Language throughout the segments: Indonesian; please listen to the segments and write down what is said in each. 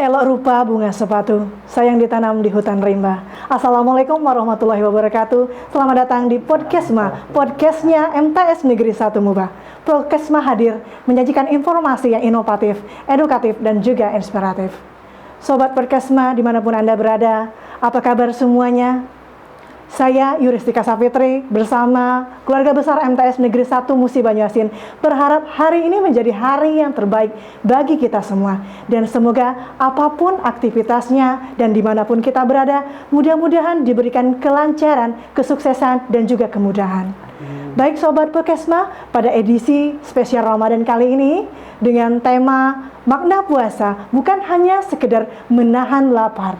Seelok rupa bunga sepatu, sayang ditanam di hutan rimba. Assalamualaikum warahmatullahi wabarakatuh. Selamat datang di Podcastma, podcastnya MTS Negeri 1 Muba. Podcastma hadir menyajikan informasi yang inovatif, edukatif, dan juga inspiratif. Sobat Podcastma dimanapun Anda berada, apa kabar semuanya? Saya Yuristika Safitri bersama keluarga besar MTS Negeri 1 Musi Banyuasin berharap hari ini menjadi hari yang terbaik bagi kita semua. Dan semoga apapun aktivitasnya dan dimanapun kita berada, mudah-mudahan diberikan kelancaran, kesuksesan, dan juga kemudahan. Baik Sobat Podcastma, pada edisi spesial Ramadan kali ini dengan tema makna puasa bukan hanya sekedar menahan lapar.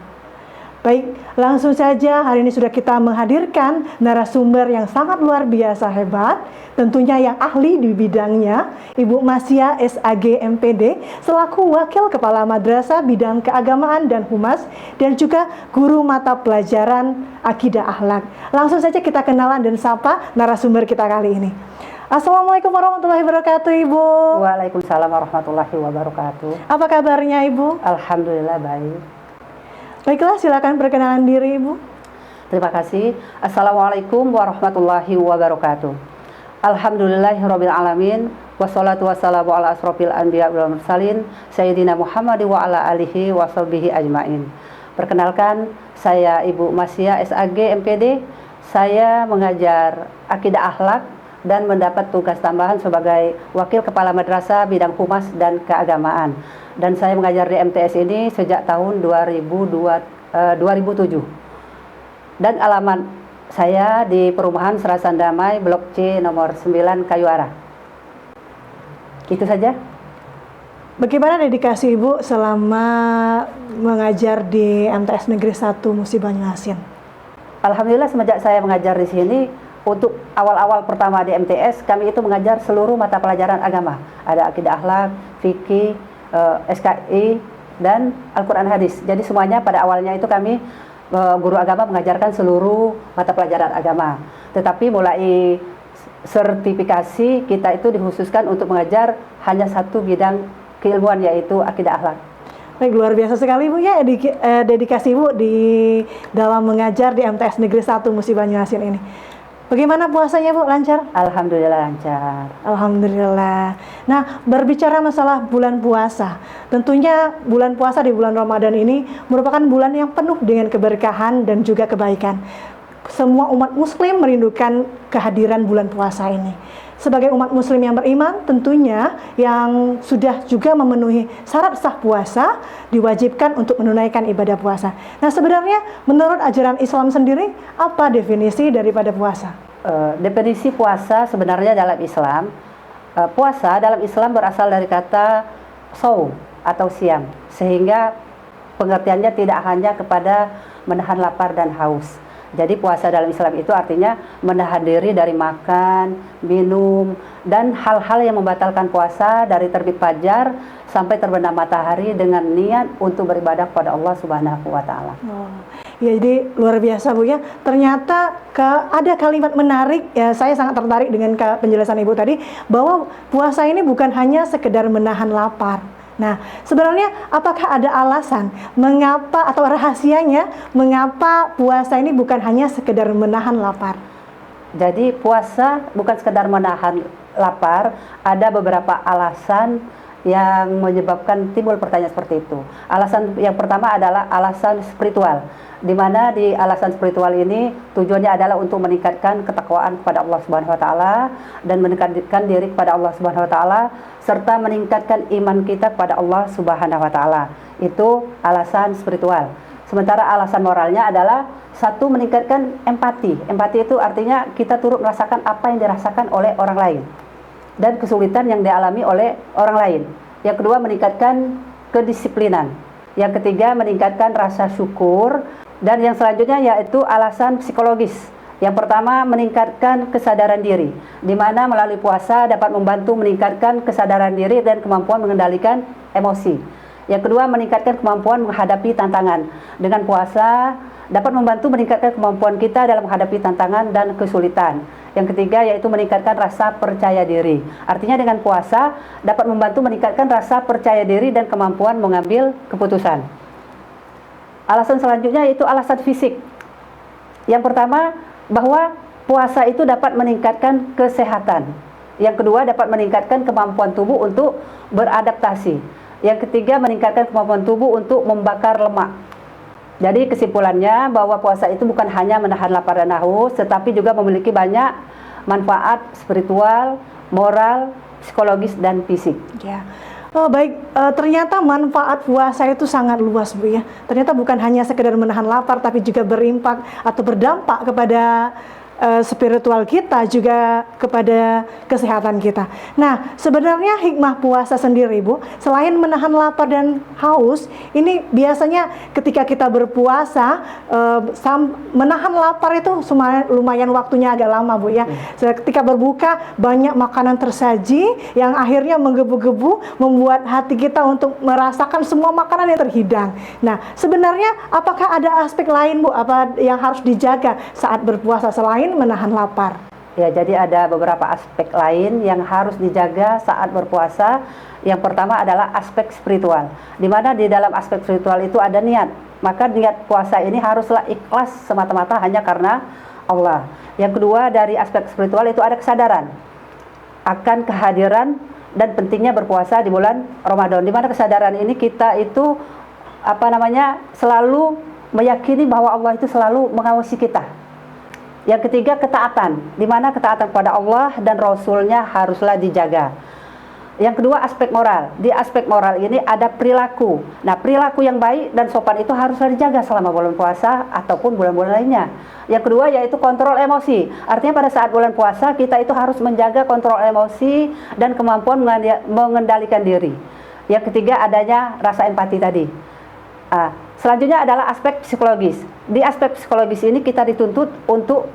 Baik, langsung saja hari ini sudah kita menghadirkan narasumber yang sangat luar biasa hebat, tentunya yang ahli di bidangnya, Ibu Masya SAG MPD, selaku Wakil Kepala Madrasah Bidang Keagamaan dan Humas, dan juga Guru Mata Pelajaran Akidah Akhlak. Langsung saja kita kenalan dan sapa narasumber kita kali ini. Assalamualaikum warahmatullahi wabarakatuh, Ibu. Waalaikumsalam warahmatullahi wabarakatuh. Apa kabarnya, Ibu? Alhamdulillah baik. Baiklah, silakan perkenalan diri, Ibu. Terima kasih. Assalamualaikum warahmatullahi wabarakatuh. Alhamdulillahirabbil alamin. Wassalatu wassalamu ala asrofil anbiya wal mursalin sayyidina Muhammad wa ala alihi wa sahbihi ajmain. Perkenalkan, saya Ibu Masya SAG MPD. Saya mengajar akidah akhlak dan mendapat tugas tambahan sebagai Wakil Kepala Madrasah Bidang Humas dan Keagamaan. Dan saya mengajar di MTS ini sejak tahun 2007. Dan alamat saya di Perumahan Serasan Damai, Blok C nomor 9 Kayu Arah. Itu saja. Bagaimana dedikasi Ibu selama mengajar di MTS Negeri 1 Musi Banyuasin? Alhamdulillah semenjak saya mengajar di sini, untuk awal-awal pertama di MTS, kami itu mengajar seluruh mata pelajaran agama. Ada akidah akhlak, fikih, SKI, dan Al-Quran Hadis. Jadi semuanya pada awalnya itu kami guru agama mengajarkan seluruh mata pelajaran agama. Tetapi mulai sertifikasi kita itu dikhususkan untuk mengajar hanya satu bidang keilmuan, yaitu akidah akhlak. Baik, luar biasa sekali Bu ya dedikasi Ibu di dalam mengajar di MTS Negeri 1 Musi Banyuasin ini. Bagaimana puasanya Bu? Lancar? Alhamdulillah lancar. Alhamdulillah. Nah, berbicara masalah bulan puasa, tentunya bulan puasa di bulan Ramadan ini merupakan bulan yang penuh dengan keberkahan dan juga kebaikan. Semua umat muslim merindukan kehadiran bulan puasa ini. Sebagai umat muslim yang beriman, tentunya yang sudah juga memenuhi syarat sah puasa, diwajibkan untuk menunaikan ibadah puasa. Nah, sebenarnya menurut ajaran Islam sendiri, apa definisi daripada puasa? Definisi puasa sebenarnya dalam Islam, puasa dalam Islam berasal dari kata shaum atau siam, sehingga pengertiannya tidak hanya kepada menahan lapar dan haus. Jadi puasa dalam Islam itu artinya menahan diri dari makan, minum, dan hal-hal yang membatalkan puasa dari terbit fajar sampai terbenam matahari dengan niat untuk beribadah kepada Allah Subhanahu wa Ta'ala. Ya, jadi luar biasa Bu ya. Ternyata ada kalimat menarik ya, saya sangat tertarik dengan penjelasan Ibu tadi bahwa puasa ini bukan hanya sekedar menahan lapar. Nah, sebenarnya apakah ada alasan mengapa atau rahasianya mengapa puasa ini bukan hanya sekedar menahan lapar? Jadi puasa bukan sekedar menahan lapar, ada beberapa alasan yang menyebabkan timbul pertanyaan seperti itu. Alasan yang pertama adalah alasan spiritual, di mana di alasan spiritual ini tujuannya adalah untuk meningkatkan ketakwaan kepada Allah Subhanahu wa Ta'ala dan mendekatkan diri kepada Allah Subhanahu wa Ta'ala serta meningkatkan iman kita kepada Allah Subhanahu wa Ta'ala. Itu alasan spiritual. Sementara alasan moralnya adalah satu, meningkatkan empati. Empati itu artinya kita turut merasakan apa yang dirasakan oleh orang lain dan kesulitan yang dialami oleh orang lain. Yang kedua, meningkatkan kedisiplinan. Yang ketiga, meningkatkan rasa syukur. Dan yang selanjutnya yaitu alasan psikologis. Yang pertama, meningkatkan kesadaran diri, di mana melalui puasa dapat membantu meningkatkan kesadaran diri dan kemampuan mengendalikan emosi. Yang kedua, meningkatkan kemampuan menghadapi tantangan. Dengan puasa dapat membantu meningkatkan kemampuan kita dalam menghadapi tantangan dan kesulitan. Yang ketiga yaitu meningkatkan rasa percaya diri. Artinya dengan puasa dapat membantu meningkatkan rasa percaya diri dan kemampuan mengambil keputusan. Alasan selanjutnya yaitu alasan fisik. Yang pertama, bahwa puasa itu dapat meningkatkan kesehatan. Yang kedua, dapat meningkatkan kemampuan tubuh untuk beradaptasi. Yang ketiga, meningkatkan kemampuan tubuh untuk membakar lemak. Jadi kesimpulannya bahwa puasa itu bukan hanya menahan lapar dan haus, tetapi juga memiliki banyak manfaat spiritual, moral, psikologis, dan fisik. Ya. Oh, baik, ternyata manfaat puasa itu sangat luas, Bu ya. Ternyata bukan hanya sekedar menahan lapar, tapi juga berimpak atau berdampak kepada spiritual kita, juga kepada kesehatan kita. Nah, sebenarnya hikmah puasa sendiri, Bu, selain menahan lapar dan haus, ini biasanya ketika kita berpuasa, menahan lapar itu lumayan waktunya agak lama, Bu ya. Ketika berbuka, banyak makanan tersaji yang akhirnya menggebu-gebu, membuat hati kita untuk merasakan semua makanan yang terhidang. Nah, sebenarnya apakah ada aspek lain, Bu, apa yang harus dijaga saat berpuasa selain menahan lapar? Ya, jadi ada beberapa aspek lain yang harus dijaga saat berpuasa. Yang pertama adalah aspek spiritual, di mana di dalam aspek spiritual itu ada niat. Maka niat puasa ini haruslah ikhlas semata-mata hanya karena Allah. Yang kedua, dari aspek spiritual itu ada kesadaran akan kehadiran dan pentingnya berpuasa di bulan Ramadan. Di mana kesadaran ini kita itu selalu meyakini bahwa Allah itu selalu mengawasi kita. Yang ketiga, ketaatan, di mana ketaatan kepada Allah dan Rasul-Nya haruslah dijaga. Yang kedua, aspek moral. Di aspek moral ini ada perilaku. Nah, perilaku yang baik dan sopan itu haruslah dijaga selama bulan puasa ataupun bulan-bulan lainnya. Yang kedua yaitu kontrol emosi. Artinya pada saat bulan puasa kita itu harus menjaga kontrol emosi dan kemampuan mengendalikan diri. Yang ketiga, adanya rasa empati tadi. Selanjutnya adalah aspek psikologis. Di aspek psikologis ini kita dituntut untuk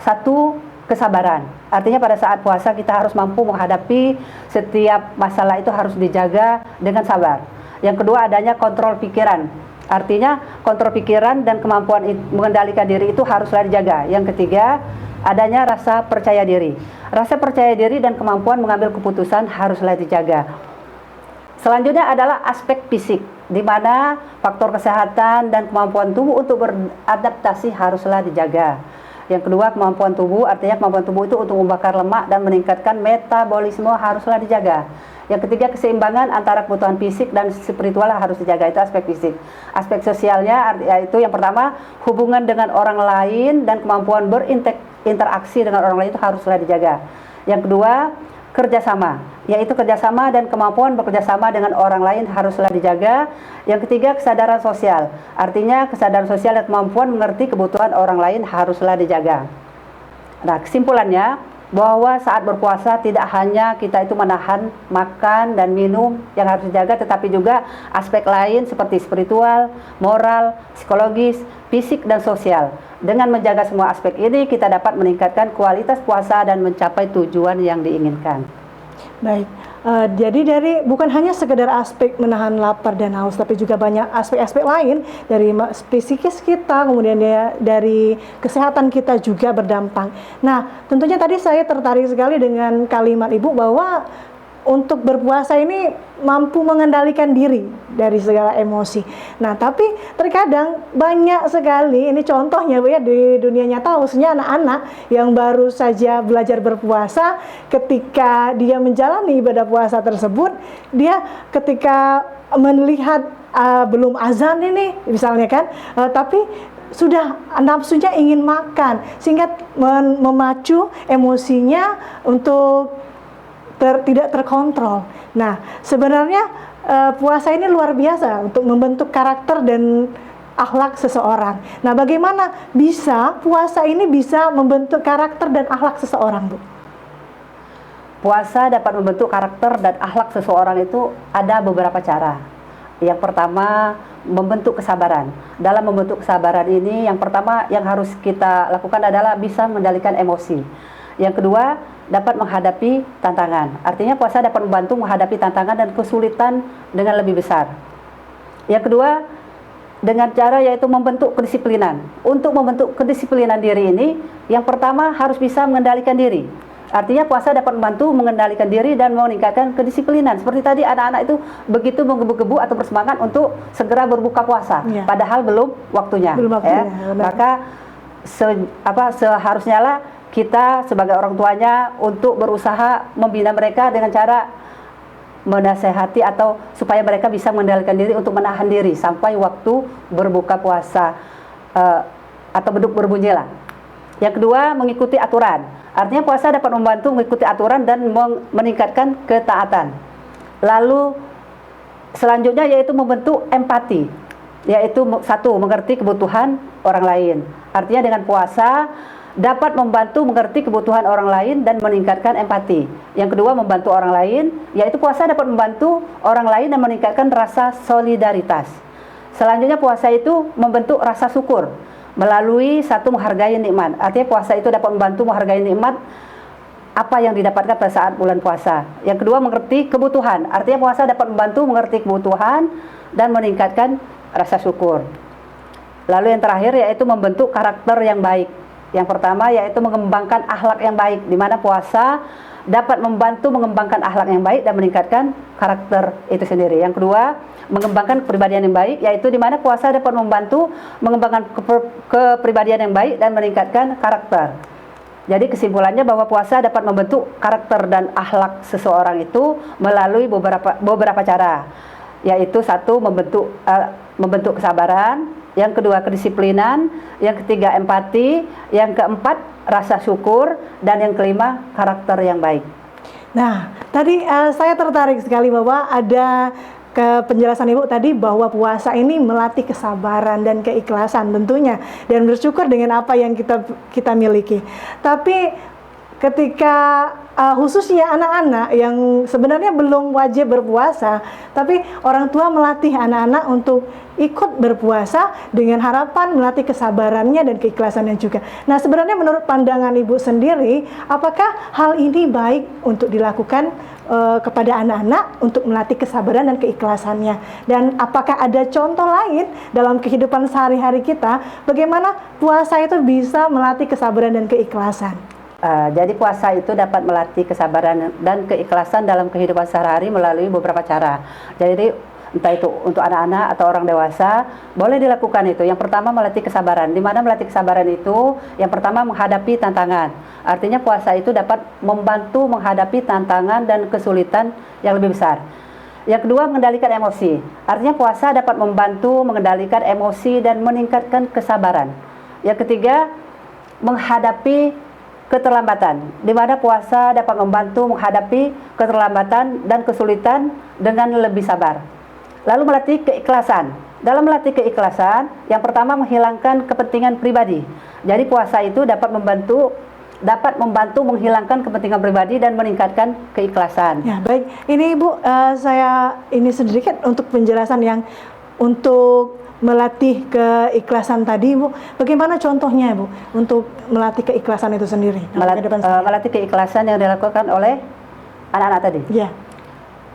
satu, kesabaran. Artinya pada saat puasa kita harus mampu menghadapi setiap masalah, itu harus dijaga dengan sabar. Yang kedua, adanya kontrol pikiran. Artinya kontrol pikiran dan kemampuan mengendalikan diri itu haruslah dijaga. Yang ketiga, adanya rasa percaya diri. Rasa percaya diri dan kemampuan mengambil keputusan haruslah dijaga. Selanjutnya adalah aspek fisik, di mana faktor kesehatan dan kemampuan tubuh untuk beradaptasi haruslah dijaga. Yang kedua, kemampuan tubuh, artinya kemampuan tubuh itu untuk membakar lemak dan meningkatkan metabolisme haruslah dijaga. Yang ketiga, keseimbangan antara kebutuhan fisik dan spiritual harus dijaga, itu aspek fisik. Aspek sosialnya yaitu yang pertama, hubungan dengan orang lain dan kemampuan berinteraksi dengan orang lain itu haruslah dijaga. Yang kedua, kerjasama, yaitu kerjasama dan kemampuan bekerjasama dengan orang lain haruslah dijaga. Yang ketiga, kesadaran sosial, artinya kesadaran sosial dan kemampuan mengerti kebutuhan orang lain haruslah dijaga. Nah, kesimpulannya bahwa saat berpuasa tidak hanya kita itu menahan makan dan minum yang harus dijaga, tetapi juga aspek lain seperti spiritual, moral, psikologis, fisik, dan sosial. Dengan menjaga semua aspek ini, kita dapat meningkatkan kualitas puasa dan mencapai tujuan yang diinginkan. Baik, jadi bukan hanya sekedar aspek menahan lapar dan haus, tapi juga banyak aspek-aspek lain dari psikis kita, kemudian dari kesehatan kita juga berdampak. Nah, tentunya tadi saya tertarik sekali dengan kalimat Ibu bahwa untuk berpuasa ini mampu mengendalikan diri dari segala emosi. Nah, tapi terkadang banyak sekali, ini contohnya Bu ya, di dunia nyata khususnya anak-anak yang baru saja belajar berpuasa, ketika dia menjalani ibadah puasa tersebut, dia ketika melihat belum azan ini misalnya kan, tapi sudah nafsunya ingin makan, sehingga memacu emosinya untuk tidak terkontrol. Nah, sebenarnya puasa ini luar biasa untuk membentuk karakter dan akhlak seseorang. Nah, bagaimana bisa puasa ini bisa membentuk karakter dan akhlak seseorang, Bu? Puasa dapat membentuk karakter dan akhlak seseorang itu ada beberapa cara. Yang pertama, membentuk kesabaran. Dalam membentuk kesabaran ini, yang pertama yang harus kita lakukan adalah bisa mengendalikan emosi. Yang kedua, dapat menghadapi tantangan. Artinya puasa dapat membantu menghadapi tantangan dan kesulitan dengan lebih besar. Yang kedua, dengan cara yaitu membentuk kedisiplinan. Untuk membentuk kedisiplinan diri ini, yang pertama harus bisa mengendalikan diri. Artinya puasa dapat membantu mengendalikan diri dan meningkatkan kedisiplinan. Seperti tadi anak-anak itu begitu menggebu-gebu atau bersemangat untuk segera berbuka puasa, padahal belum waktunya. Belum waktunya, Maka seharusnya lah kita sebagai orang tuanya untuk berusaha membina mereka dengan cara menasehati atau supaya mereka bisa mengendalikan diri untuk menahan diri sampai waktu berbuka puasa atau beduk berbunyi lah. Yang kedua, mengikuti aturan. Artinya puasa dapat membantu mengikuti aturan dan meningkatkan ketaatan. Lalu selanjutnya yaitu membentuk empati, yaitu satu, mengerti kebutuhan orang lain. Artinya dengan puasa dapat membantu mengerti kebutuhan orang lain dan meningkatkan empati. Yang kedua, membantu orang lain, yaitu puasa dapat membantu orang lain dan meningkatkan rasa solidaritas. Selanjutnya puasa itu membentuk rasa syukur melalui satu, menghargai nikmat. Artinya puasa itu dapat membantu menghargai nikmat apa yang didapatkan pada saat bulan puasa. Yang kedua, mengerti kebutuhan. Artinya puasa dapat membantu mengerti kebutuhan dan meningkatkan rasa syukur. Lalu yang terakhir yaitu membentuk karakter yang baik. Yang pertama yaitu mengembangkan akhlak yang baik, di mana puasa dapat membantu mengembangkan akhlak yang baik dan meningkatkan karakter itu sendiri. Yang kedua, mengembangkan kepribadian yang baik, yaitu di mana puasa dapat membantu mengembangkan kepribadian yang baik dan meningkatkan karakter. Jadi kesimpulannya bahwa puasa dapat membentuk karakter dan akhlak seseorang itu melalui beberapa cara, yaitu satu, membentuk kesabaran, yang kedua kedisiplinan, yang ketiga empati, yang keempat rasa syukur, dan yang kelima karakter yang baik. Nah, tadi saya tertarik sekali bahwa ada penjelasan Ibu tadi bahwa puasa ini melatih kesabaran dan keikhlasan tentunya, dan bersyukur dengan apa yang kita miliki. Tapi ketika khususnya anak-anak yang sebenarnya belum wajib berpuasa, tapi orang tua melatih anak-anak untuk ikut berpuasa dengan harapan melatih kesabarannya dan keikhlasannya juga. Nah, sebenarnya menurut pandangan Ibu sendiri, apakah hal ini baik untuk dilakukan kepada anak-anak untuk melatih kesabaran dan keikhlasannya? Dan apakah ada contoh lain dalam kehidupan sehari-hari kita bagaimana puasa itu bisa melatih kesabaran dan keikhlasan? Jadi puasa itu dapat melatih kesabaran dan keikhlasan dalam kehidupan sehari-hari melalui beberapa cara. Jadi entah itu untuk anak-anak atau orang dewasa, boleh dilakukan itu. Yang pertama, melatih kesabaran. Di mana melatih kesabaran itu, yang pertama menghadapi tantangan. Artinya puasa itu dapat membantu menghadapi tantangan dan kesulitan yang lebih besar. Yang kedua, mengendalikan emosi. Artinya puasa dapat membantu mengendalikan emosi dan meningkatkan kesabaran. Yang ketiga, menghadapi keterlambatan, di mana puasa dapat membantu menghadapi keterlambatan dan kesulitan dengan lebih sabar. Lalu melatih keikhlasan. Dalam melatih keikhlasan, yang pertama menghilangkan kepentingan pribadi. Jadi puasa itu dapat membantu menghilangkan kepentingan pribadi dan meningkatkan keikhlasan. Ya, baik. Ini Ibu, saya ini sedikit untuk penjelasan yang untuk melatih keikhlasan tadi, Bu. Bagaimana contohnya, Bu, untuk melatih keikhlasan itu sendiri? Melatih keikhlasan yang dilakukan oleh anak-anak tadi. Ya.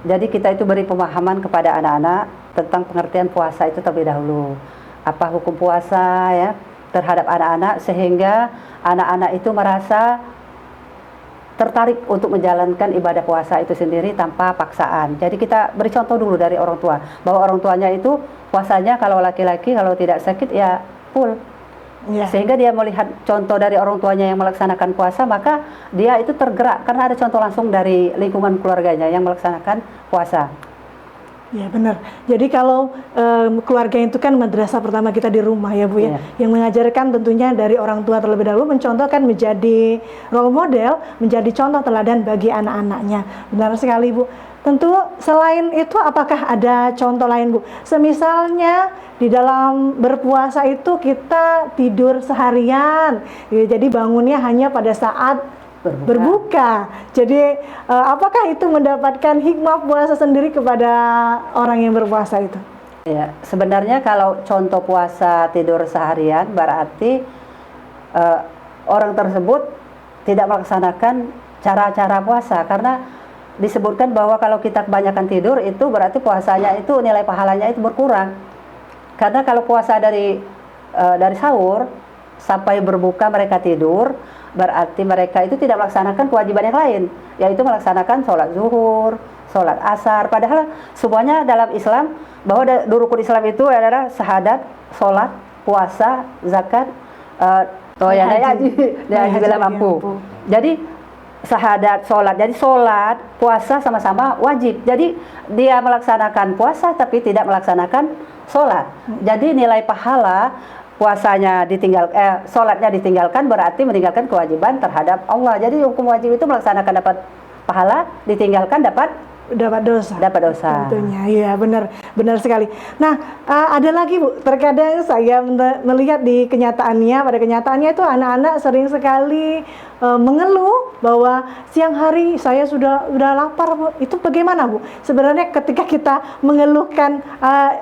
Jadi kita itu beri pemahaman kepada anak-anak tentang pengertian puasa itu terlebih dahulu. Apa hukum puasa ya terhadap anak-anak, sehingga anak-anak itu merasa tertarik untuk menjalankan ibadah puasa itu sendiri tanpa paksaan. Jadi kita beri contoh dulu dari orang tua, bahwa orang tuanya itu puasanya kalau laki-laki kalau tidak sakit ya full. Ya. Sehingga dia melihat contoh dari orang tuanya yang melaksanakan puasa, maka dia itu tergerak karena ada contoh langsung dari lingkungan keluarganya yang melaksanakan puasa. Ya, benar. Jadi kalau keluarga itu kan madrasah pertama kita di rumah ya, Bu ya. Yang mengajarkan tentunya dari orang tua terlebih dahulu, mencontohkan menjadi role model, menjadi contoh teladan bagi anak-anaknya. Benar sekali, Bu. Tentu selain itu apakah ada contoh lain, Bu? Semisalnya di dalam berpuasa itu kita tidur seharian, ya, jadi bangunnya hanya pada saat berbuka. Jadi apakah itu mendapatkan hikmah puasa sendiri kepada orang yang berpuasa itu? Ya, sebenarnya kalau contoh puasa tidur seharian berarti orang tersebut tidak melaksanakan cara-cara puasa, karena disebutkan bahwa kalau kita kebanyakan tidur itu berarti puasanya itu nilai pahalanya itu berkurang. Karena kalau puasa dari sahur sampai berbuka mereka tidur, berarti mereka itu tidak melaksanakan kewajiban yang lain, yaitu melaksanakan sholat zuhur, sholat asar. Padahal semuanya dalam Islam, bahwa rukun Islam itu adalah syahadat, sholat, puasa, zakat, haji bila mampu. Jadi syahadat, sholat. Jadi sholat, puasa sama-sama wajib. Jadi dia melaksanakan puasa tapi tidak melaksanakan sholat. Jadi nilai pahala puasanya sholatnya ditinggalkan berarti meninggalkan kewajiban terhadap Allah. Jadi hukum wajib itu melaksanakan dapat pahala, ditinggalkan dapat dosa. Dapat dosa. Tentunya, iya benar sekali. Nah, ada lagi Bu, terkadang saya melihat pada kenyataannya itu anak-anak sering sekali mengeluh bahwa siang hari saya sudah lapar Bu. Itu bagaimana Bu? Sebenarnya ketika kita mengeluhkan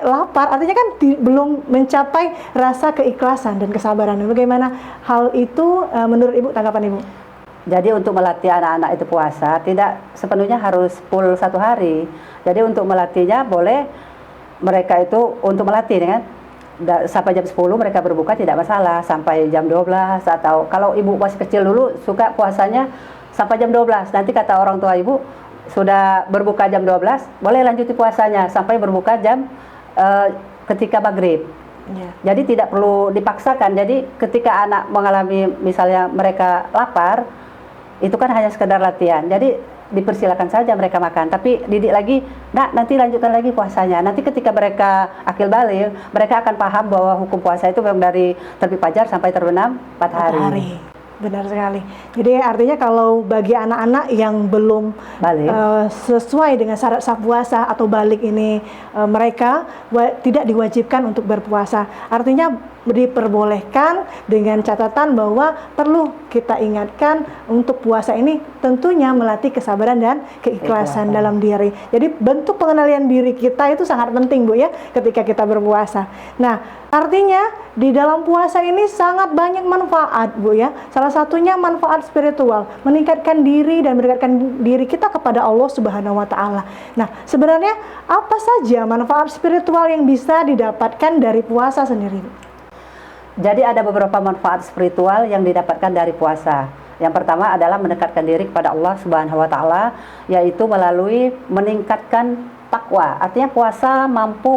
lapar, artinya kan belum mencapai rasa keikhlasan dan kesabaran. Bagaimana hal itu menurut Ibu, tanggapan Ibu? Jadi untuk melatih anak-anak itu puasa tidak sepenuhnya harus full 1 hari. Jadi untuk melatihnya boleh mereka itu untuk melatih kan sampai jam 10 mereka berbuka tidak masalah, sampai jam 12, atau kalau ibu masih kecil dulu suka puasanya sampai jam 12. Nanti kata orang tua ibu sudah berbuka jam 12, boleh lanjuti puasanya sampai berbuka jam ketika maghrib. Jadi tidak perlu dipaksakan. Jadi ketika anak mengalami misalnya mereka lapar, itu kan hanya sekedar latihan. Jadi dipersilakan saja mereka makan, tapi didik lagi, nanti lanjutkan lagi puasanya. Nanti ketika mereka akil balik, mereka akan paham bahwa hukum puasa itu memang dari terbit fajar sampai terbenam 4 hari. Benar sekali. Jadi artinya kalau bagi anak-anak yang belum sesuai dengan syarat sah puasa atau balik ini, mereka tidak diwajibkan untuk berpuasa. Artinya diperbolehkan dengan catatan bahwa perlu kita ingatkan untuk puasa ini tentunya melatih kesabaran dan keikhlasan dalam diri. Jadi bentuk pengenalan diri kita itu sangat penting Bu ya ketika kita berpuasa. Nah, artinya di dalam puasa ini sangat banyak manfaat Bu ya. Salah satunya manfaat spiritual, meningkatkan diri dan mendekatkan diri kita kepada Allah Subhanahu wa taala. Nah, sebenarnya apa saja manfaat spiritual yang bisa didapatkan dari puasa sendiri? Jadi ada beberapa manfaat spiritual yang didapatkan dari puasa. Yang pertama adalah mendekatkan diri kepada Allah Subhanahu wa taala, yaitu melalui meningkatkan takwa. Artinya puasa mampu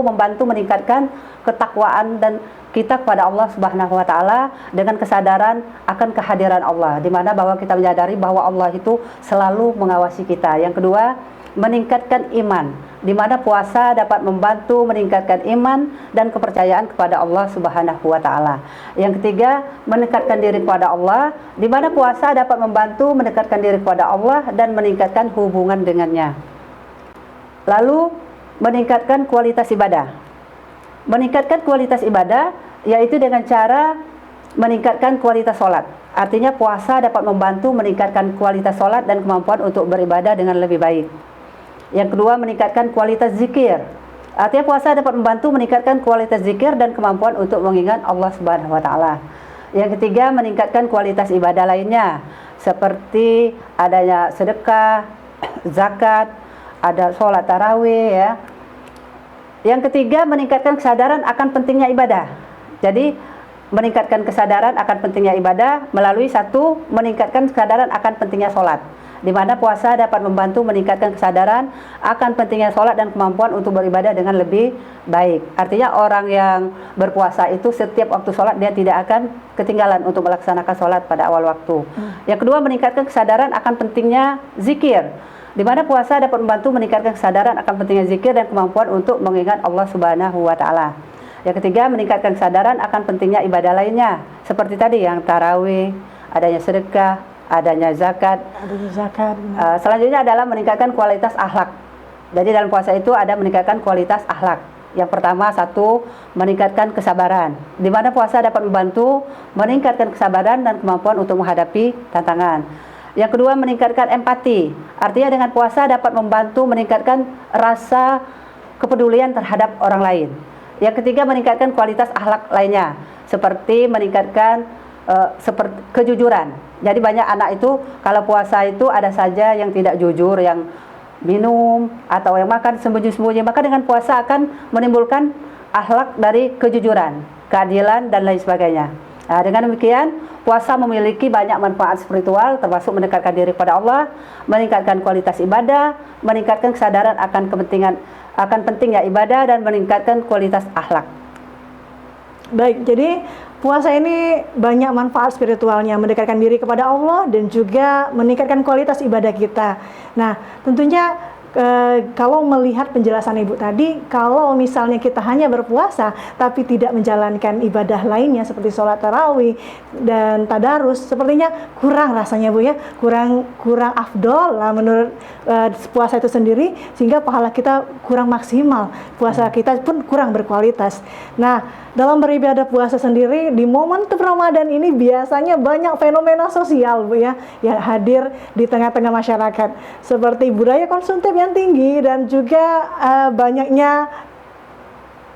membantu meningkatkan ketakwaan dan kita kepada Allah Subhanahu wa taala dengan kesadaran akan kehadiran Allah, di mana bahwa kita menyadari bahwa Allah itu selalu mengawasi kita. Yang kedua, meningkatkan iman, di mana puasa dapat membantu meningkatkan iman dan kepercayaan kepada Allah Subhanahu wa taala. Yang ketiga, mendekatkan diri kepada Allah, di mana puasa dapat membantu mendekatkan diri kepada Allah dan meningkatkan hubungan dengannya. Lalu, meningkatkan kualitas ibadah. Meningkatkan kualitas ibadah yaitu dengan cara meningkatkan kualitas sholat. Artinya puasa dapat membantu meningkatkan kualitas sholat dan kemampuan untuk beribadah dengan lebih baik. Yang kedua, meningkatkan kualitas zikir. Artinya puasa dapat membantu meningkatkan kualitas zikir dan kemampuan untuk mengingat Allah Subhanahu wa taala. Yang ketiga, meningkatkan kualitas ibadah lainnya seperti adanya sedekah, zakat, ada sholat tarawih ya. Yang ketiga, meningkatkan kesadaran akan pentingnya ibadah. Jadi meningkatkan kesadaran akan pentingnya ibadah melalui satu, meningkatkan kesadaran akan pentingnya sholat, di mana puasa dapat membantu meningkatkan kesadaran akan pentingnya sholat dan kemampuan untuk beribadah dengan lebih baik. Artinya orang yang berpuasa itu setiap waktu sholat dia tidak akan ketinggalan untuk melaksanakan sholat pada awal waktu. Yang kedua, meningkatkan kesadaran akan pentingnya zikir, di mana puasa dapat membantu meningkatkan kesadaran akan pentingnya zikir dan kemampuan untuk mengingat Allah Subhanahu wa taala. Yang ketiga, meningkatkan kesadaran akan pentingnya ibadah lainnya seperti tadi yang tarawih, adanya sedekah, adanya zakat. Selanjutnya adalah meningkatkan kualitas akhlak. Jadi dalam puasa itu ada meningkatkan kualitas akhlak. Yang pertama, satu, meningkatkan kesabaran, di mana puasa dapat membantu meningkatkan kesabaran dan kemampuan untuk menghadapi tantangan. Yang kedua, meningkatkan empati. Artinya dengan puasa dapat membantu meningkatkan rasa kepedulian terhadap orang lain. Yang ketiga, meningkatkan kualitas akhlak lainnya seperti meningkatkan seperti kejujuran. Jadi banyak anak itu kalau puasa itu ada saja yang tidak jujur, yang minum, atau yang makan sembunyi-sembunyi. Maka dengan puasa akan menimbulkan akhlak dari kejujuran, keadilan, dan lain sebagainya. Nah, dengan demikian, puasa memiliki banyak manfaat spiritual, termasuk mendekatkan diri kepada Allah, meningkatkan kualitas ibadah, meningkatkan kesadaran akan pentingnya ibadah, dan meningkatkan kualitas akhlak. Baik, jadi puasa ini banyak manfaat spiritualnya, mendekatkan diri kepada Allah dan juga meningkatkan kualitas ibadah kita. Nah, tentunya kalau melihat penjelasan Ibu tadi, kalau misalnya kita hanya berpuasa tapi tidak menjalankan ibadah lainnya seperti sholat tarawih dan tadarus, sepertinya kurang rasanya Bu ya, kurang afdol lah menurut puasa itu sendiri, sehingga pahala kita kurang maksimal, puasa kita pun kurang berkualitas. Nah, dalam beribadah puasa sendiri di momentum Ramadan ini biasanya banyak fenomena sosial Bu ya, yang hadir di tengah-tengah masyarakat, seperti budaya konsumtif yang tinggi dan juga banyaknya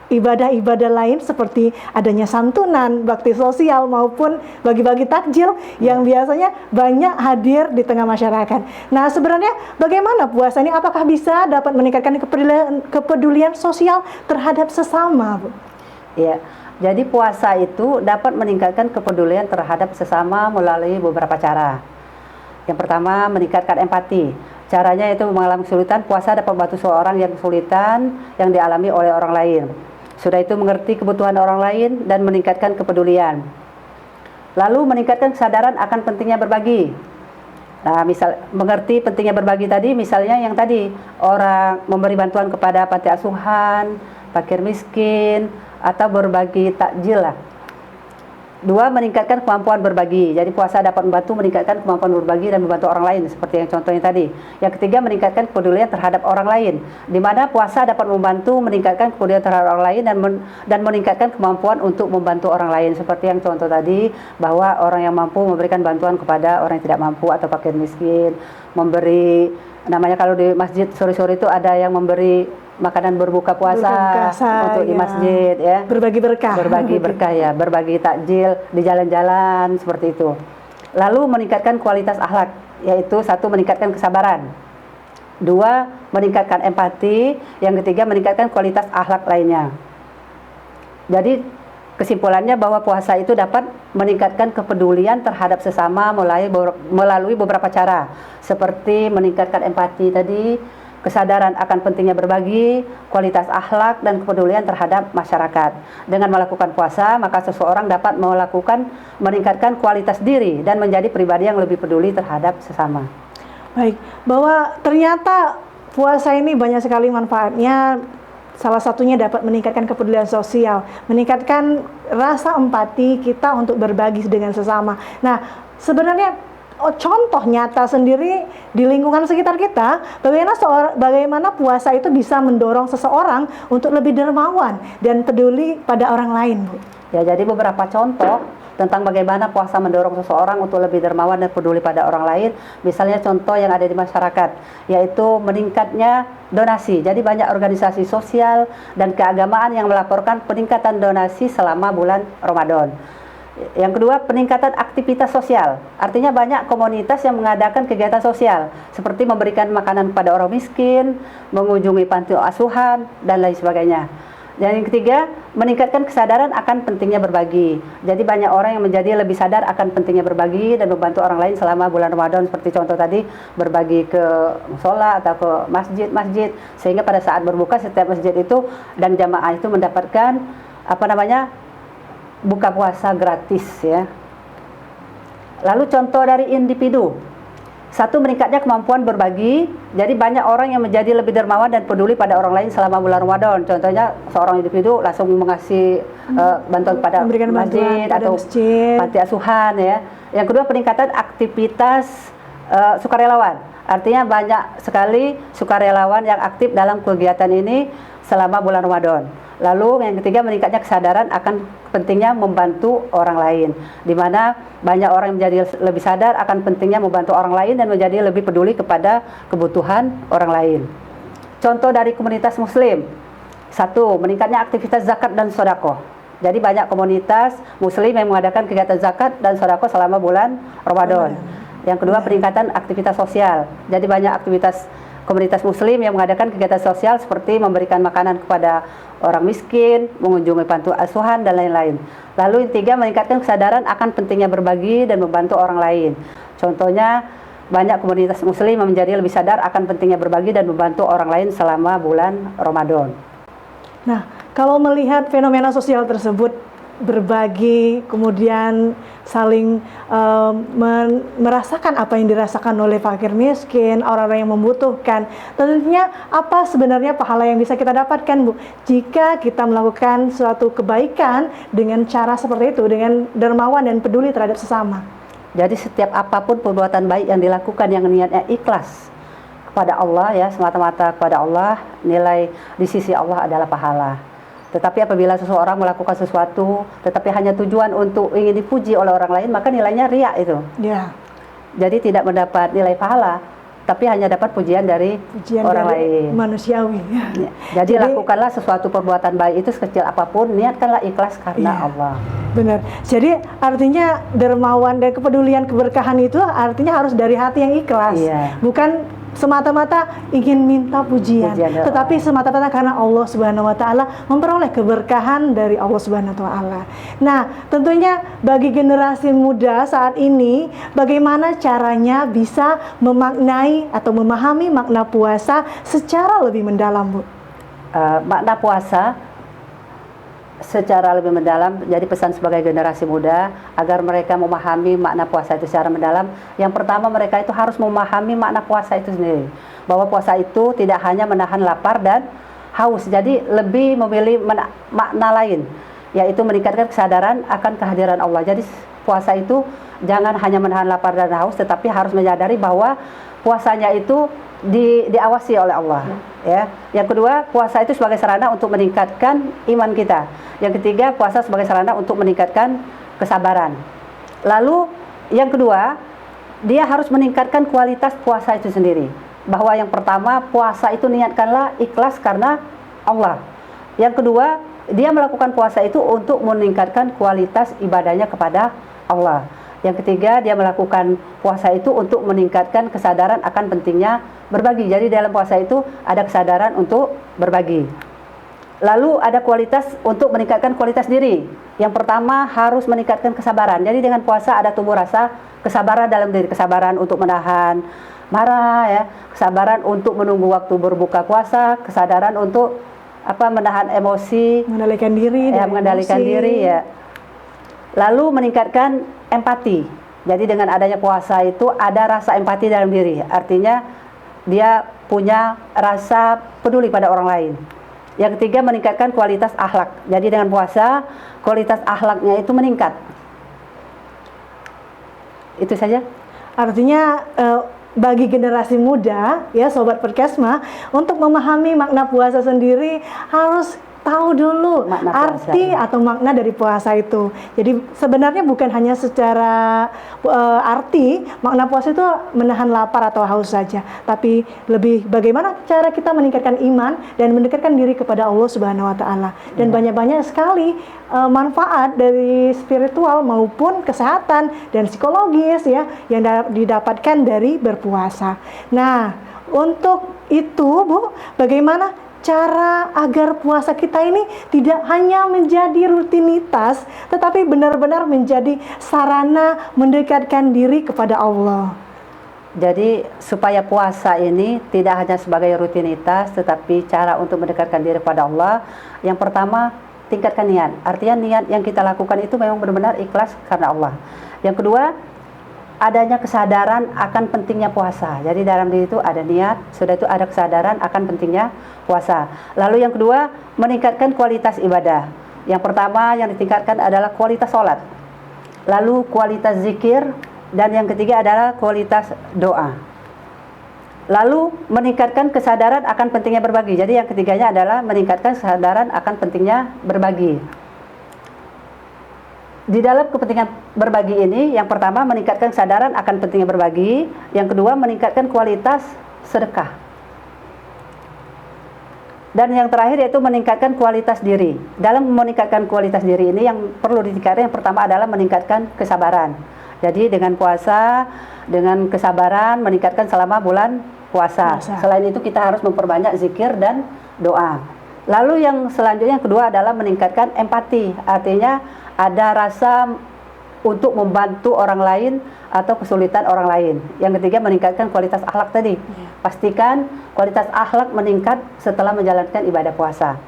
ibadah-ibadah lain seperti adanya santunan, bakti sosial maupun bagi-bagi takjil yang biasanya banyak hadir di tengah masyarakat. Nah, sebenarnya bagaimana puasa ini? Apakah bisa dapat meningkatkan kepedulian sosial terhadap sesama, Bu? Ya, jadi puasa itu dapat meningkatkan kepedulian terhadap sesama melalui beberapa cara. Yang pertama, meningkatkan empati. Caranya itu mengalami kesulitan, puasa dapat membantu seorang yang kesulitan yang dialami oleh orang lain. Sudah itu mengerti kebutuhan orang lain dan meningkatkan kepedulian. Lalu meningkatkan kesadaran akan pentingnya berbagi. Nah, misal mengerti pentingnya berbagi tadi, misalnya yang tadi orang memberi bantuan kepada panti asuhan, fakir miskin, atau berbagi takjil lah. Dua, meningkatkan kemampuan berbagi. Jadi puasa dapat membantu meningkatkan kemampuan berbagi dan membantu orang lain seperti yang contohnya tadi. Yang ketiga, meningkatkan kepedulian terhadap orang lain, di mana puasa dapat membantu meningkatkan kepedulian terhadap orang lain dan meningkatkan kemampuan untuk membantu orang lain seperti yang contoh tadi, bahwa orang yang mampu memberikan bantuan kepada orang yang tidak mampu atau fakir miskin, memberi, namanya kalau di masjid sore-sore itu ada yang memberi makanan berbuka puasa untuk di masjid ya, berbagi berkah ya, berbagi takjil di jalan-jalan seperti itu. Lalu meningkatkan kualitas akhlak, yaitu satu, meningkatkan kesabaran, dua, meningkatkan empati, yang ketiga, meningkatkan kualitas akhlak lainnya. Jadi kesimpulannya bahwa puasa itu dapat meningkatkan kepedulian terhadap sesama melalui beberapa cara, seperti meningkatkan empati tadi, kesadaran akan pentingnya berbagi, kualitas akhlak, dan kepedulian terhadap masyarakat. Dengan melakukan puasa, maka seseorang dapat meningkatkan kualitas diri dan menjadi pribadi yang lebih peduli terhadap sesama. Baik, bahwa ternyata puasa ini banyak sekali manfaatnya. Salah satunya dapat meningkatkan kepedulian sosial, meningkatkan rasa empati kita untuk berbagi dengan sesama. Nah, sebenarnya contoh nyata sendiri di lingkungan sekitar kita, bagaimana puasa itu bisa mendorong seseorang untuk lebih dermawan dan peduli pada orang lain, Bu. Ya, jadi beberapa contoh tentang bagaimana puasa mendorong seseorang untuk lebih dermawan dan peduli pada orang lain. Misalnya contoh yang ada di masyarakat, yaitu meningkatnya donasi. Jadi banyak organisasi sosial dan keagamaan yang melaporkan peningkatan donasi selama bulan Ramadan. Yang kedua, peningkatan aktivitas sosial. Artinya banyak komunitas yang mengadakan kegiatan sosial, seperti memberikan makanan kepada orang miskin, mengunjungi panti asuhan, dan lain sebagainya. Dan yang ketiga, meningkatkan kesadaran akan pentingnya berbagi. Jadi banyak orang yang menjadi lebih sadar akan pentingnya berbagi dan membantu orang lain selama bulan Ramadan, seperti contoh tadi, berbagi ke musola atau ke masjid-masjid, sehingga pada saat berbuka setiap masjid itu dan jamaah itu mendapatkan buka puasa gratis ya. Lalu contoh dari individu. Satu, meningkatnya kemampuan berbagi. Jadi banyak orang yang menjadi lebih dermawan dan peduli pada orang lain selama bulan Ramadan. Contohnya seorang individu langsung mengasih bantuan kepada masjid atau panti asuhan ya. Yang kedua, peningkatan aktivitas sukarelawan. Artinya banyak sekali sukarelawan yang aktif dalam kegiatan ini selama bulan Ramadan. Lalu yang ketiga, meningkatnya kesadaran akan pentingnya membantu orang lain, di mana banyak orang yang menjadi lebih sadar akan pentingnya membantu orang lain dan menjadi lebih peduli kepada kebutuhan orang lain. Contoh dari komunitas muslim. Satu, meningkatnya aktivitas zakat dan sedekah. Jadi banyak komunitas muslim yang mengadakan kegiatan zakat dan sedekah selama bulan Ramadan. Yang kedua, peningkatan aktivitas sosial. Jadi banyak aktivitas komunitas muslim yang mengadakan kegiatan sosial seperti memberikan makanan kepada orang miskin, mengunjungi panti asuhan, dan lain-lain. Lalu yang ketiga, meningkatkan kesadaran akan pentingnya berbagi dan membantu orang lain. Contohnya, banyak komunitas muslim yang menjadi lebih sadar akan pentingnya berbagi dan membantu orang lain selama bulan Ramadan. Nah, kalau melihat fenomena sosial tersebut, berbagi, kemudian saling merasakan apa yang dirasakan oleh fakir miskin, orang-orang yang membutuhkan. Tentunya apa sebenarnya pahala yang bisa kita dapatkan, Bu, jika kita melakukan suatu kebaikan dengan cara seperti itu, dengan dermawan dan peduli terhadap sesama. Jadi setiap apapun perbuatan baik yang dilakukan yang niatnya ikhlas kepada Allah, ya, semata-mata kepada Allah, nilai di sisi Allah adalah pahala. Tetapi apabila seseorang melakukan sesuatu tetapi hanya tujuan untuk ingin dipuji oleh orang lain, maka nilainya riya itu. Ya. Jadi tidak mendapat nilai pahala, tapi hanya dapat pujian dari orang lain. Manusiawi. Ya. Jadi lakukanlah sesuatu perbuatan baik itu sekecil apapun, niatkanlah ikhlas karena Allah. Benar. Jadi artinya dermawan dan kepedulian keberkahan itu artinya harus dari hati yang ikhlas. Bukan semata-mata ingin minta pujian tetapi semata-mata karena Allah Subhanahu wa taala, memperoleh keberkahan dari Allah Subhanahu wa taala. Nah, tentunya bagi generasi muda saat ini, bagaimana caranya bisa memaknai atau memahami makna puasa secara lebih mendalam, Bu? Makna puasa secara lebih mendalam, jadi pesan sebagai generasi muda agar mereka memahami makna puasa itu secara mendalam. Yang pertama, mereka itu harus memahami makna puasa itu sendiri, bahwa puasa itu tidak hanya menahan lapar dan haus, jadi lebih memilih makna lain, yaitu meningkatkan kesadaran akan kehadiran Allah. Jadi puasa itu jangan hanya menahan lapar dan haus, tetapi harus menyadari bahwa puasanya itu diawasi oleh Allah, ya. Yang kedua, puasa itu sebagai sarana untuk meningkatkan iman kita. Yang ketiga, puasa sebagai sarana untuk meningkatkan kesabaran. Lalu yang kedua, dia harus meningkatkan kualitas puasa itu sendiri. Bahwa yang pertama, puasa itu niatkanlah ikhlas karena Allah. Yang kedua, dia melakukan puasa itu untuk meningkatkan kualitas ibadahnya kepada Allah. Yang ketiga, dia melakukan puasa itu untuk meningkatkan kesadaran akan pentingnya berbagi. Jadi dalam puasa itu ada kesadaran untuk berbagi. Lalu ada kualitas untuk meningkatkan kualitas diri. Yang pertama, harus meningkatkan kesabaran. Jadi dengan puasa ada tumbuh rasa kesabaran dalam diri, kesabaran untuk menahan marah, ya, kesabaran untuk menunggu waktu berbuka puasa, kesadaran untuk menahan emosi, mengendalikan diri, mengendalikan diri, ya. Lalu meningkatkan empati. Jadi dengan adanya puasa itu ada rasa empati dalam diri. Artinya dia punya rasa peduli pada orang lain. Yang ketiga, meningkatkan kualitas akhlak. Jadi dengan puasa kualitas akhlaknya itu meningkat. Itu saja. Artinya bagi generasi muda, ya Sobat Podcastma, untuk memahami makna puasa sendiri harus tahu dulu arti atau makna dari puasa itu. Jadi sebenarnya bukan hanya secara arti, makna puasa itu menahan lapar atau haus saja, tapi lebih bagaimana cara kita meningkatkan iman dan mendekatkan diri kepada Allah Subhanahu wa taala. Dan banyak-banyak sekali manfaat dari spiritual maupun kesehatan dan psikologis, ya, yang didapatkan dari berpuasa. Nah, untuk itu, Bu, bagaimana cara agar puasa kita ini tidak hanya menjadi rutinitas, tetapi benar-benar menjadi sarana mendekatkan diri kepada Allah? Jadi supaya puasa ini tidak hanya sebagai rutinitas, tetapi cara untuk mendekatkan diri kepada Allah. Yang pertama, tingkatkan niat. Artinya niat yang kita lakukan itu memang benar-benar ikhlas karena Allah. Yang kedua, adanya kesadaran akan pentingnya puasa. Jadi dalam diri itu ada niat, sudah itu ada kesadaran akan pentingnya puasa. Lalu yang kedua, meningkatkan kualitas ibadah. Yang pertama yang ditingkatkan adalah kualitas sholat, lalu kualitas zikir, dan yang ketiga adalah kualitas doa. Lalu meningkatkan kesadaran akan pentingnya berbagi. Jadi yang ketiganya adalah meningkatkan kesadaran akan pentingnya berbagi. Di dalam kepentingan berbagi ini, yang pertama meningkatkan kesadaran akan pentingnya berbagi, yang kedua meningkatkan kualitas sedekah, dan yang terakhir yaitu meningkatkan kualitas diri. Dalam meningkatkan kualitas diri ini yang perlu ditingkatkan, yang pertama adalah meningkatkan kesabaran. Jadi dengan puasa, dengan kesabaran meningkatkan selama bulan puasa. Selain itu kita harus memperbanyak zikir dan doa. Lalu yang selanjutnya yang kedua adalah meningkatkan empati. Artinya ada rasa untuk membantu orang lain atau kesulitan orang lain. Yang ketiga meningkatkan kualitas akhlak tadi. Pastikan kualitas akhlak meningkat setelah menjalankan ibadah puasa.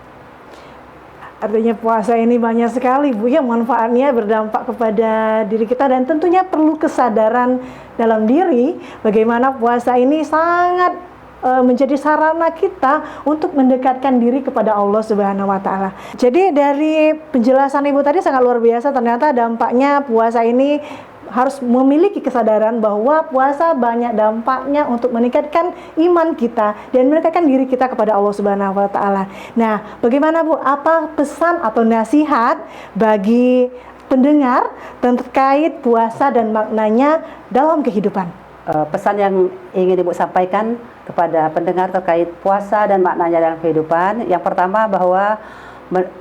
Artinya puasa ini banyak sekali Bu ya manfaatnya, berdampak kepada diri kita, dan tentunya perlu kesadaran dalam diri bagaimana puasa ini sangat menjadi sarana kita untuk mendekatkan diri kepada Allah Subhanahu wa taala. Jadi dari penjelasan Ibu tadi sangat luar biasa, ternyata dampaknya puasa ini harus memiliki kesadaran bahwa puasa banyak dampaknya untuk meningkatkan iman kita dan mendekatkan diri kita kepada Allah Subhanahu wa taala. Nah, bagaimana Bu, apa pesan atau nasihat bagi pendengar terkait puasa dan maknanya dalam kehidupan? Pesan yang ingin Ibu sampaikan kepada pendengar terkait puasa dan maknanya dalam kehidupan. Yang pertama bahwa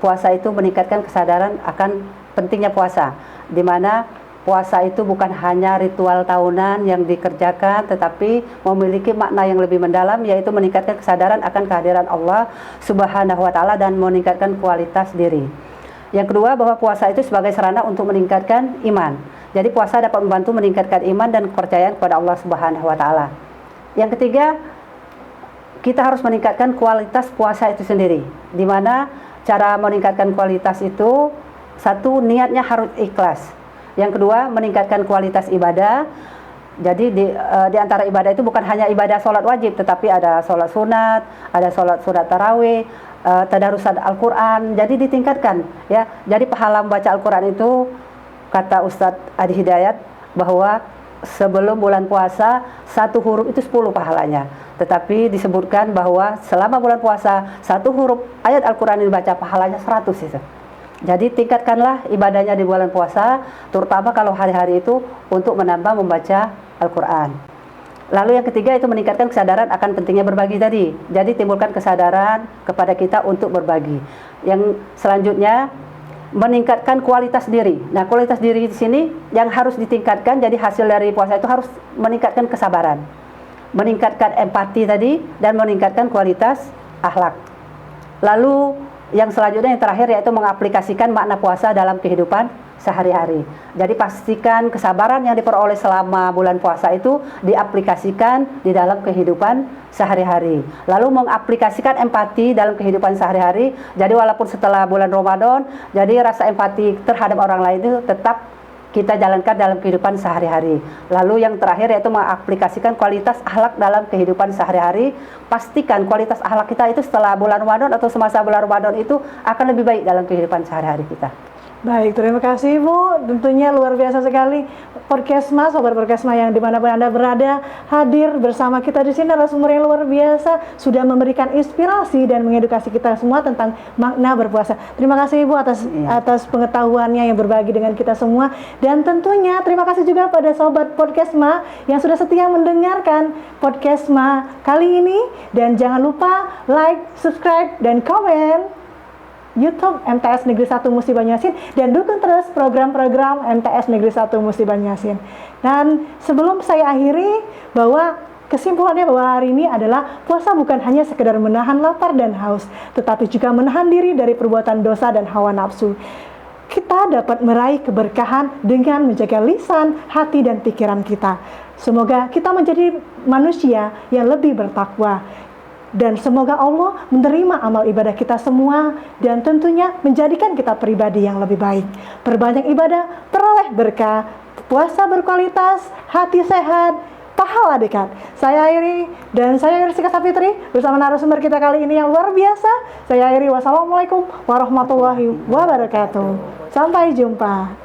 puasa itu meningkatkan kesadaran akan pentingnya puasa, di mana puasa itu bukan hanya ritual tahunan yang dikerjakan, tetapi memiliki makna yang lebih mendalam, yaitu meningkatkan kesadaran akan kehadiran Allah Subhanahu wa taala dan meningkatkan kualitas diri. Yang kedua bahwa puasa itu sebagai sarana untuk meningkatkan iman. Jadi puasa dapat membantu meningkatkan iman dan kepercayaan kepada Allah Subhanahu wa taala. Yang ketiga, kita harus meningkatkan kualitas puasa itu sendiri. Di mana cara meningkatkan kualitas itu, satu, niatnya harus ikhlas. Yang kedua, meningkatkan kualitas ibadah. Jadi di antara ibadah itu bukan hanya ibadah sholat wajib, tetapi ada sholat sunat, ada sholat tarawih, tadarusan Al-Quran. Jadi ditingkatkan ya. Jadi pahala membaca Al-Quran itu, kata Ustadz Adi Hidayat, bahwa sebelum bulan puasa 1 huruf itu 10 pahalanya. Tetapi disebutkan bahwa selama bulan puasa 1 huruf ayat Al-Quran yang dibaca pahalanya 100 itu. Jadi tingkatkanlah ibadahnya di bulan puasa, terutama kalau hari-hari itu untuk menambah membaca Al-Quran. Lalu yang ketiga itu meningkatkan kesadaran akan pentingnya berbagi tadi. Jadi timbulkan kesadaran kepada kita untuk berbagi. Yang selanjutnya meningkatkan kualitas diri. Nah, kualitas diri di sini yang harus ditingkatkan. Jadi hasil dari puasa itu harus meningkatkan kesabaran, meningkatkan empati tadi, dan meningkatkan kualitas akhlak. Lalu yang selanjutnya yang terakhir yaitu mengaplikasikan makna puasa dalam kehidupan sehari-hari. Jadi pastikan kesabaran yang diperoleh selama bulan puasa itu diaplikasikan di dalam kehidupan sehari-hari. Lalu mengaplikasikan empati dalam kehidupan sehari-hari. Jadi walaupun setelah bulan Ramadan, jadi rasa empati terhadap orang lain itu tetap kita jalankan dalam kehidupan sehari-hari. Lalu yang terakhir yaitu mengaplikasikan kualitas akhlak dalam kehidupan sehari-hari. Pastikan kualitas akhlak kita itu setelah bulan Ramadan atau semasa bulan Ramadan itu akan lebih baik dalam kehidupan sehari-hari kita. Baik, terima kasih Bu. Tentunya luar biasa sekali Podcastma, sobat Podcastma yang dimanapun Anda berada, hadir bersama kita di sini narasumber yang luar biasa, sudah memberikan inspirasi dan mengedukasi kita semua tentang makna berpuasa. Terima kasih Ibu atas pengetahuannya yang berbagi dengan kita semua, dan tentunya terima kasih juga pada sobat Podcastma yang sudah setia mendengarkan Podcastma kali ini, dan jangan lupa like, subscribe, dan komen YouTube MTS Negeri 1 Musi Banyuasin, dan dukung terus program-program MTS Negeri 1 Musi Banyuasin. Dan sebelum saya akhiri, bahwa kesimpulannya bahwa hari ini adalah puasa bukan hanya sekedar menahan lapar dan haus, tetapi juga menahan diri dari perbuatan dosa dan hawa nafsu. Kita dapat meraih keberkahan dengan menjaga lisan, hati, dan pikiran kita. Semoga kita menjadi manusia yang lebih bertakwa. Dan semoga Allah menerima amal ibadah kita semua, dan tentunya menjadikan kita pribadi yang lebih baik. Perbanyak ibadah, peroleh berkah, puasa berkualitas, hati sehat, pahala dekat. Saya Airi, dan saya Rizky Sapitri bersama narasumber kita kali ini yang luar biasa. Saya Airi, wassalamualaikum warahmatullahi wabarakatuh. Sampai jumpa.